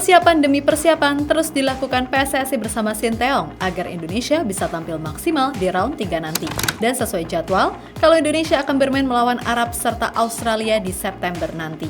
Persiapan demi persiapan terus dilakukan PSSI bersama Sinteyong agar Indonesia bisa tampil maksimal di round 3 nanti. Dan sesuai jadwal, kalau Indonesia akan bermain melawan Arab serta Australia di September nanti.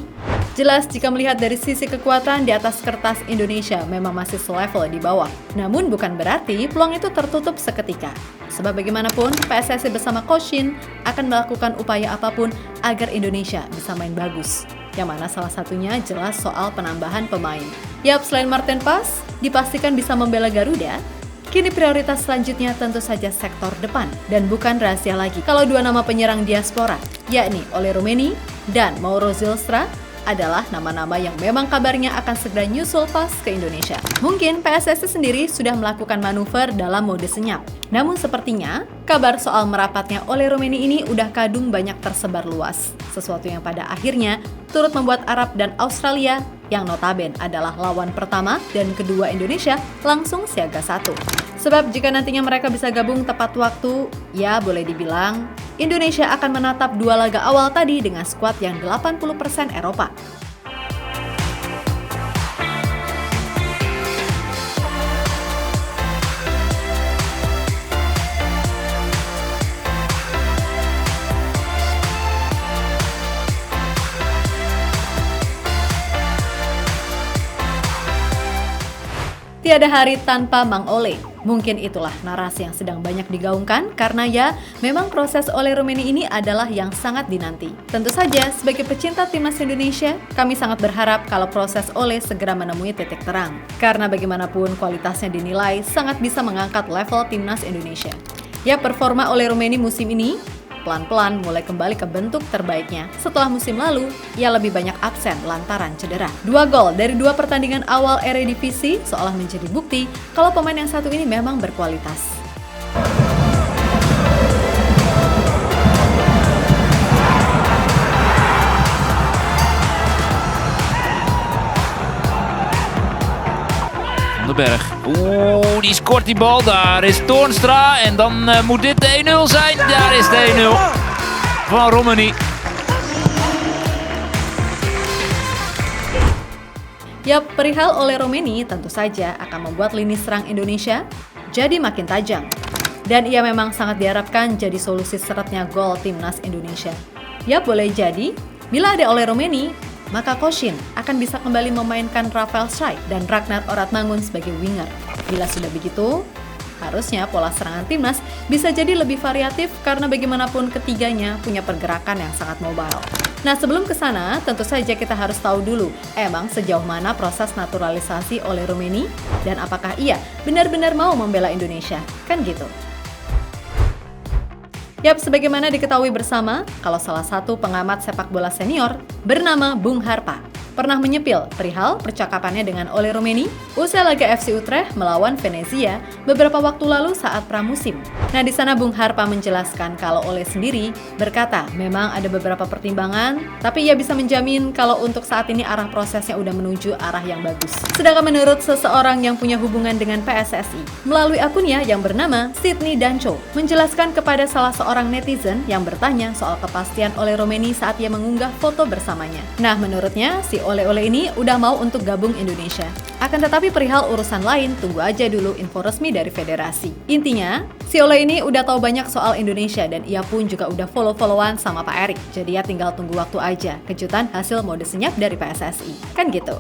Jelas jika melihat dari sisi kekuatan di atas kertas Indonesia memang masih selevel di bawah. Namun bukan berarti peluang itu tertutup seketika. Sebab bagaimanapun PSSI bersama Coach Shin akan melakukan upaya apapun agar Indonesia bisa main bagus. Yang mana salah satunya jelas soal penambahan pemain. Yap, selain Martin Paes dipastikan bisa membela Garuda, kini prioritas selanjutnya tentu saja sektor depan. Dan bukan rahasia lagi kalau dua nama penyerang diaspora, yakni Ole Roumanie dan Mauro Zylstra, adalah nama-nama yang memang kabarnya akan segera nyusul pas ke Indonesia. Mungkin PSSI sendiri sudah melakukan manuver dalam mode senyap. Namun sepertinya, kabar soal merapatnya Ole Roumanie ini udah kadung banyak tersebar luas. Sesuatu yang pada akhirnya turut membuat Arab dan Australia, yang notabene adalah lawan pertama dan kedua Indonesia, langsung siaga satu. Sebab jika nantinya mereka bisa gabung tepat waktu, ya boleh dibilang Indonesia akan menatap dua laga awal tadi dengan skuad yang 80% Eropa. Tiada hari tanpa Mang Ole. Mungkin itulah narasi yang sedang banyak digaungkan karena ya memang proses Ole Roumanie ini adalah yang sangat dinanti. Tentu saja sebagai pecinta timnas Indonesia, kami sangat berharap kalau proses Ole segera menemui titik terang. Karena bagaimanapun kualitasnya dinilai sangat bisa mengangkat level timnas Indonesia. Ya, performa Ole Roumanie musim ini pelan-pelan mulai kembali ke bentuk terbaiknya. Setelah musim lalu, ia lebih banyak absen lantaran cedera. 2 gol dari 2 pertandingan awal Eredivisie seolah menjadi bukti kalau pemain yang satu ini memang berkualitas. Van den Berg. Oeh, die scoort die bal. Daar is Toornstra. En dan moet dit de 1-0 zijn. Daar is de 1-0 van Roumanie. Yap, perihal Ole Roumanie tentu saja akan membuat lini serang Indonesia jadi makin tajam. Dan ia memang sangat diharapkan jadi solusi seretnya gol timnas Indonesia. Yap, boleh jadi bila ada Ole Roumanie, maka Coach Shin akan bisa kembali memainkan Rafael Struijk dan Ragnar Oratmangun sebagai winger. Bila sudah begitu, harusnya pola serangan timnas bisa jadi lebih variatif karena bagaimanapun ketiganya punya pergerakan yang sangat mobile. Nah, sebelum ke sana, tentu saja kita harus tahu dulu emang sejauh mana proses naturalisasi Ole Roumanie dan apakah ia benar-benar mau membela Indonesia, kan gitu. Yap, sebagaimana diketahui bersama, kalau salah satu pengamat sepak bola senior bernama Bung Harpa pernah menyepil perihal percakapannya dengan Ole Roumanie usai laga FC Utrecht melawan Venezia beberapa waktu lalu saat pramusim. Nah, di sana Bung Harpa menjelaskan kalau Ole sendiri berkata memang ada beberapa pertimbangan, tapi ia bisa menjamin kalau untuk saat ini arah prosesnya udah menuju arah yang bagus. Sedangkan menurut seseorang yang punya hubungan dengan PSSI, melalui akunnya yang bernama Sydney Dancho, menjelaskan kepada salah seorang netizen yang bertanya soal kepastian Ole Roumanie saat ia mengunggah foto bersamanya. Nah, menurutnya si Ole ini udah mau untuk gabung Indonesia. Akan tetapi perihal urusan lain, tunggu aja dulu info resmi dari federasi. Intinya, si Ole ini udah tahu banyak soal Indonesia dan ia pun juga udah follow-followan sama Pak Erik. Jadi ya tinggal tunggu waktu aja kejutan hasil mode senyap dari PSSI. Kan gitu.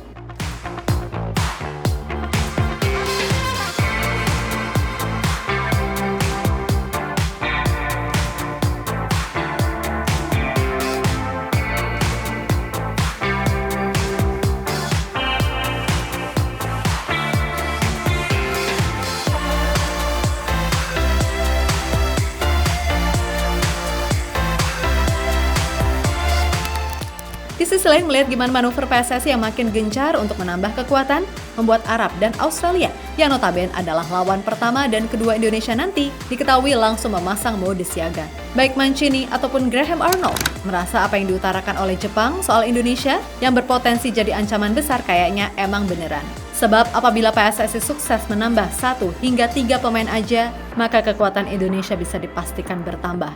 Di sisi lain, melihat gimana manuver PSSI yang makin gencar untuk menambah kekuatan, membuat Arab dan Australia, yang notabene adalah lawan pertama dan kedua Indonesia nanti, diketahui langsung memasang mode siaga. Baik Mancini ataupun Graham Arnold merasa apa yang diutarakan oleh Jepang soal Indonesia yang berpotensi jadi ancaman besar kayaknya emang beneran. Sebab apabila PSSI sukses menambah 1 hingga 3 pemain aja, maka kekuatan Indonesia bisa dipastikan bertambah.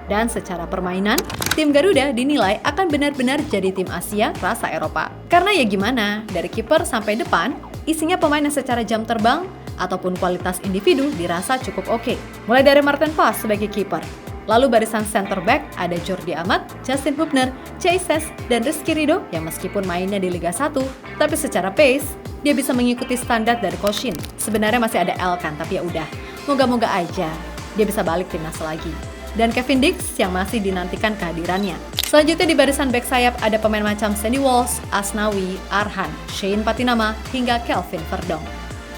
Dan secara permainan, tim Garuda dinilai akan benar-benar jadi tim Asia rasa Eropa. Karena ya gimana, dari kiper sampai depan, isinya pemain yang secara jam terbang ataupun kualitas individu dirasa cukup oke. Mulai dari Maarten Vos sebagai kiper. Lalu barisan center back ada Jordi Amat, Justin Hubner, Jesus, dan Rizky Ridho yang meskipun mainnya di Liga 1, tapi secara pace, dia bisa mengikuti standar dari Koshin. Sebenarnya masih ada Elkan, tapi ya udah. Moga-moga aja dia bisa balik timnas lagi. Dan Kevin Dix yang masih dinantikan kehadirannya. Selanjutnya di barisan back sayap ada pemain macam Sandy Walsh, Asnawi, Arhan, Shane Patinama, hingga Kelvin Verdonk.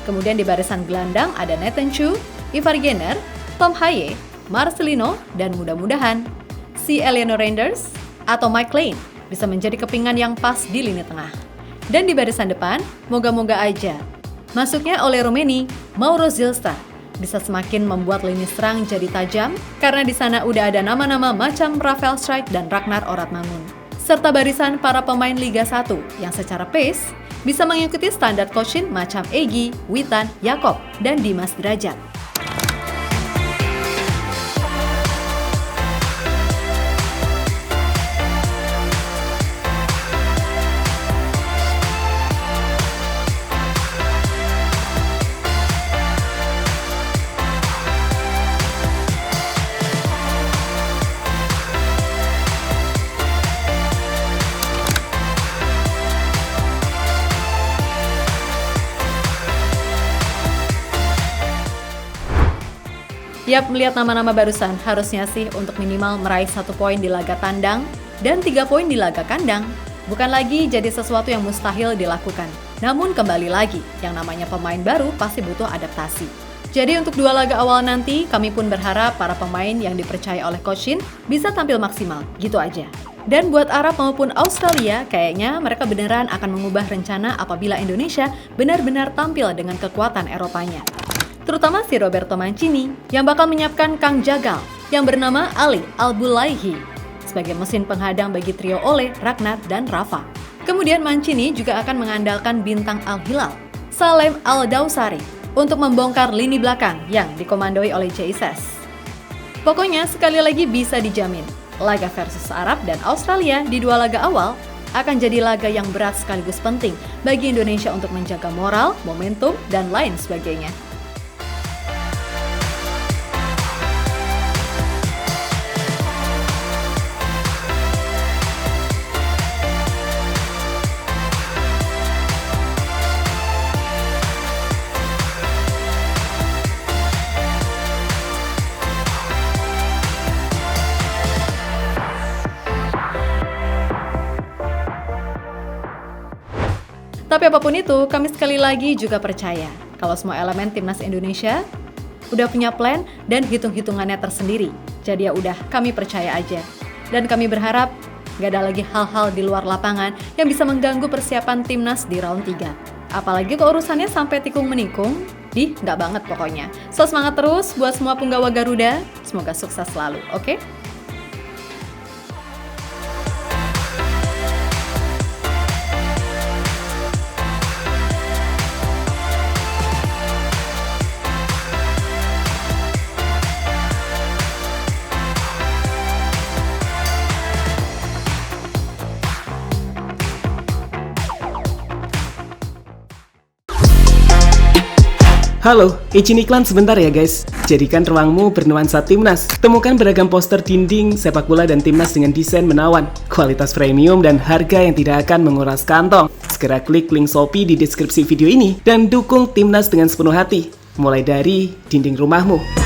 Kemudian di barisan gelandang ada Nathan Chu, Ivar Jenner, Tom Haye, Marcelino, dan mudah-mudahan si Eleanor Reinders atau Mike Lane bisa menjadi kepingan yang pas di lini tengah. Dan di barisan depan, moga-moga aja masuknya oleh Rumeni, Mauro Zilstra bisa semakin membuat lini serang jadi tajam karena di sana udah ada nama-nama macam Rafael Strijk dan Ragnar Oratmangun. Serta barisan para pemain Liga 1 yang secara pace bisa mengikuti standar Koshin macam Egy, Witan, Jakob, dan Dimas Derajat. Yap, melihat nama-nama barusan, harusnya sih untuk minimal meraih 1 poin di laga tandang dan 3 poin di laga kandang. Bukan lagi jadi sesuatu yang mustahil dilakukan. Namun kembali lagi, yang namanya pemain baru pasti butuh adaptasi. Jadi untuk 2 laga awal nanti, kami pun berharap para pemain yang dipercaya oleh Koshin bisa tampil maksimal, gitu aja. Dan buat Arab maupun Australia, kayaknya mereka beneran akan mengubah rencana apabila Indonesia benar-benar tampil dengan kekuatan Eropanya. Terutama si Roberto Mancini yang bakal menyiapkan Kang Jagal yang bernama Ali Al-Bulaihi sebagai mesin penghadang bagi trio Ole, Ragnar, dan Rafa. Kemudian Mancini juga akan mengandalkan bintang Al-Hilal, Salem Al-Dawsari, untuk membongkar lini belakang yang dikomandoi oleh Jesus. Pokoknya sekali lagi bisa dijamin, laga versus Arab dan Australia di 2 laga awal akan jadi laga yang berat sekaligus penting bagi Indonesia untuk menjaga moral, momentum, dan lain sebagainya. Tapi apapun itu, kami sekali lagi juga percaya kalau semua elemen timnas Indonesia udah punya plan dan hitung-hitungannya tersendiri. Jadi ya udah, kami percaya aja. Dan kami berharap gak ada lagi hal-hal di luar lapangan yang bisa mengganggu persiapan timnas di round 3. Apalagi keurusannya sampai tikung-menikung, gak banget pokoknya. So semangat terus buat semua punggawa Garuda, semoga sukses selalu, oke? Halo, izin iklan sebentar ya guys. Jadikan ruangmu bernuansa timnas. Temukan beragam poster dinding, sepak bola dan timnas dengan desain menawan, kualitas premium dan harga yang tidak akan menguras kantong. Segera klik link Shopee di deskripsi video ini dan dukung timnas dengan sepenuh hati. Mulai dari dinding rumahmu.